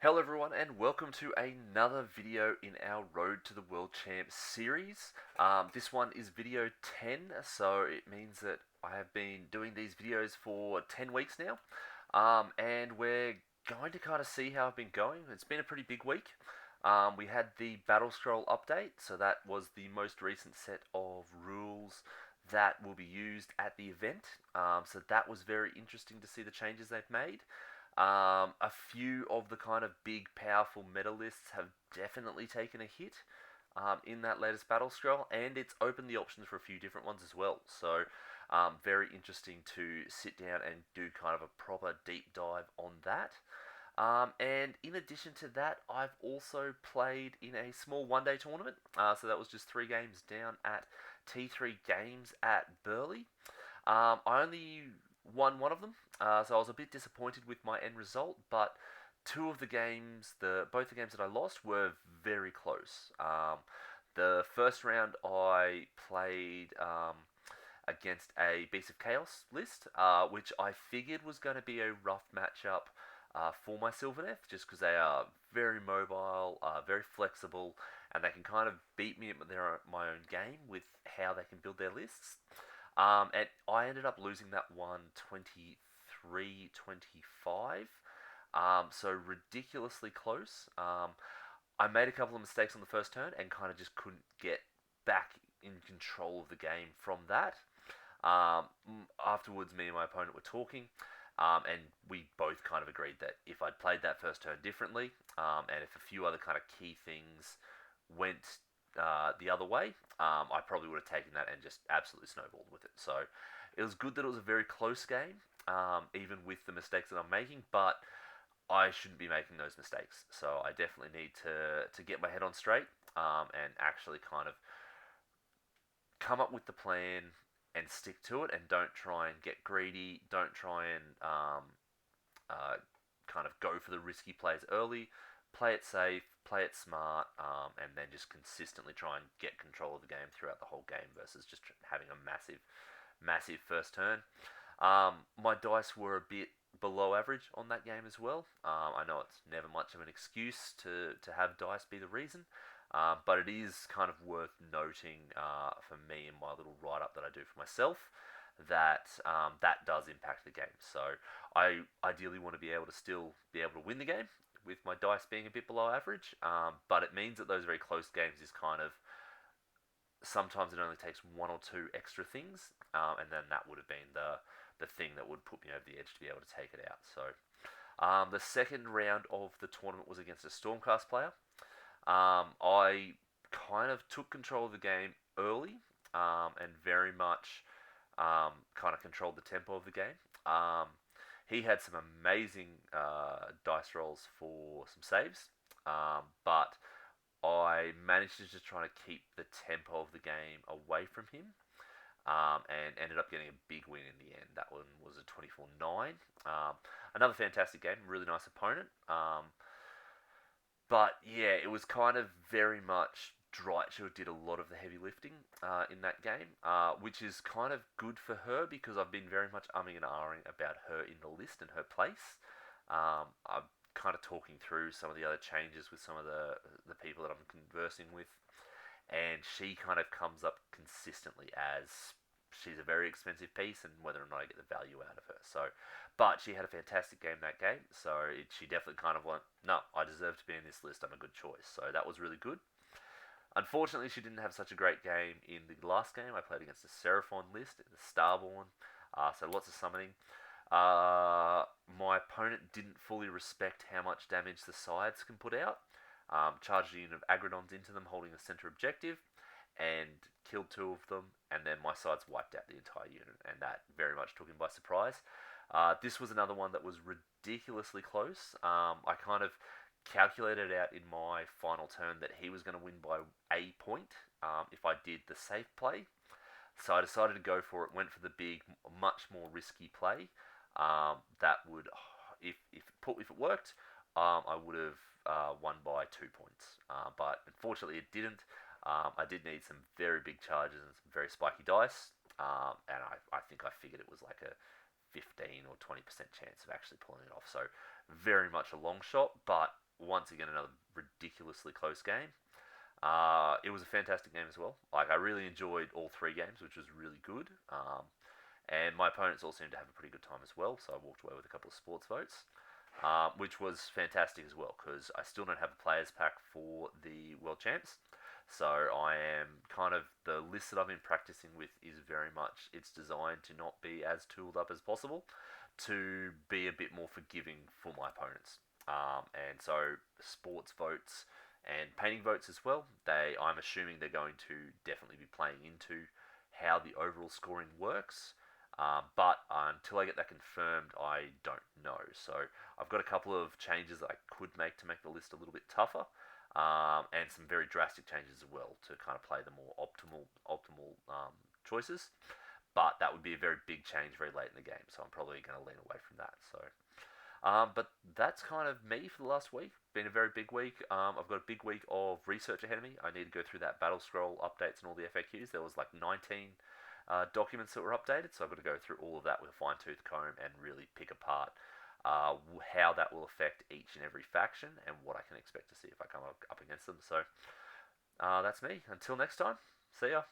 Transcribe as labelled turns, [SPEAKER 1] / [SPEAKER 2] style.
[SPEAKER 1] Hello everyone and welcome to another video in our Road to the World Champ series. This one is video 10, so it means that I have been doing these videos for 10 weeks now. And we're going to kind of see how I've been going. It's been a pretty big week. We had the battle scroll update, so that was the most recent set of rules that will be used at the event. So that was very interesting to see the changes they've made. A few of the kind of big, powerful meta lists have definitely taken a hit in that latest battle scroll, and it's opened the options for a few different ones as well. So, very interesting to sit down and do kind of a proper deep dive on that. And in addition to that, I've also played in a small one-day tournament. So that was just 3 games down at T3 Games at Burleigh. I only won one of them, so I was a bit disappointed with my end result. But both the games that I lost were very close. The first round I played against a Beast of Chaos list, which I figured was going to be a rough matchup for my Sylvaneth, just because they are very mobile, very flexible, and they can kind of beat me at my own game with how they can build their lists. And I ended up losing that one 23-25. So ridiculously close. I made a couple of mistakes on the first turn and kind of just couldn't get back in control of the game from that. Afterwards, me and my opponent were talking, and we both kind of agreed that if I'd played that first turn differently, and if a few other kind of key things went the other way, I probably would have taken that and just absolutely snowballed with it. So it was good that it was a very close game, even with the mistakes that I'm making, but I shouldn't be making those mistakes. So I definitely need to get my head on straight and actually kind of come up with the plan and stick to it, and don't try and get greedy. Don't try and uh, kind of go for the risky plays early. Play it safe, play it smart, and then just consistently try and get control of the game throughout the whole game versus just having a massive first turn. My dice were a bit below average on that game as well. I know it's never much of an excuse to have dice be the reason, but it is kind of worth noting for me in my little write up that I do for myself that that does impact the game. So I ideally want to be able to still be able to win the game with my dice being a bit below average, but it means that those very close games is kind of sometimes it only takes one or two extra things, and then that would have been the thing that would put me over the edge to be able to take it out. So the second round of the tournament was against a Stormcast player. I kind of took control of the game early, and very much kind of controlled the tempo of the game. He had some amazing dice rolls for some saves, but I managed to just try to keep the tempo of the game away from him, and ended up getting a big win in the end. That one was a 24-9. Another fantastic game, really nice opponent. But yeah, it was kind of very much Dreicher did a lot of the heavy lifting in that game, which is kind of good for her because I've been very much umming and ahhing about her in the list and her place. I'm kind of talking through some of the other changes with some of the people that I'm conversing with, and she kind of comes up consistently as she's a very expensive piece, and whether or not I get the value out of her. So, but she had a fantastic game that game, so she definitely kind of went, no, I deserve to be in this list. I'm a good choice. So that was really good. Unfortunately, she didn't have such a great game in the last game. I played against the Seraphon list, the Starborn, so lots of summoning. My opponent didn't fully respect how much damage the sides can put out. Charged a unit of Agrodons into them, holding the center objective, and killed 2 of them. And then my sides wiped out the entire unit, and that very much took him by surprise. This was another one that was ridiculously close. I kind of calculated out in my final turn that he was going to win by a point if I did the safe play. So I decided to go for it. Went for the big, much more risky play. That would, if it worked, I would have won by 2 points. But unfortunately, it didn't. I did need some very big charges and some very spiky dice, and I think I figured it was like a 15 or 20% chance of actually pulling it off. So very much a long shot, but once again, another ridiculously close game. It was a fantastic game as well. Like, I really enjoyed all three games, which was really good. And my opponents all seemed to have a pretty good time as well, so I walked away with a couple of sports votes, which was fantastic as well, because I still don't have a players pack for the World Champs. So I am kind of, the list that I've been practicing with is very much, it's designed to not be as tooled up as possible, to be a bit more forgiving for my opponents. And so sports votes and painting votes as well. I'm assuming they're going to definitely be playing into how the overall scoring works. But until I get that confirmed, I don't know. So I've got a couple of changes that I could make to make the list a little bit tougher, and some very drastic changes as well to kind of play the more optimal choices. But that would be a very big change very late in the game, so I'm probably going to lean away from that. But that's kind of me for the last week. Been a very big week. I've got a big week of research ahead of me. I need to go through that battle scroll updates and all the FAQs. There was like 19 documents that were updated, so I've got to go through all of that with a fine tooth comb and really pick apart how that will affect each and every faction and what I can expect to see if I come up against them. So that's me. Until next time, see ya.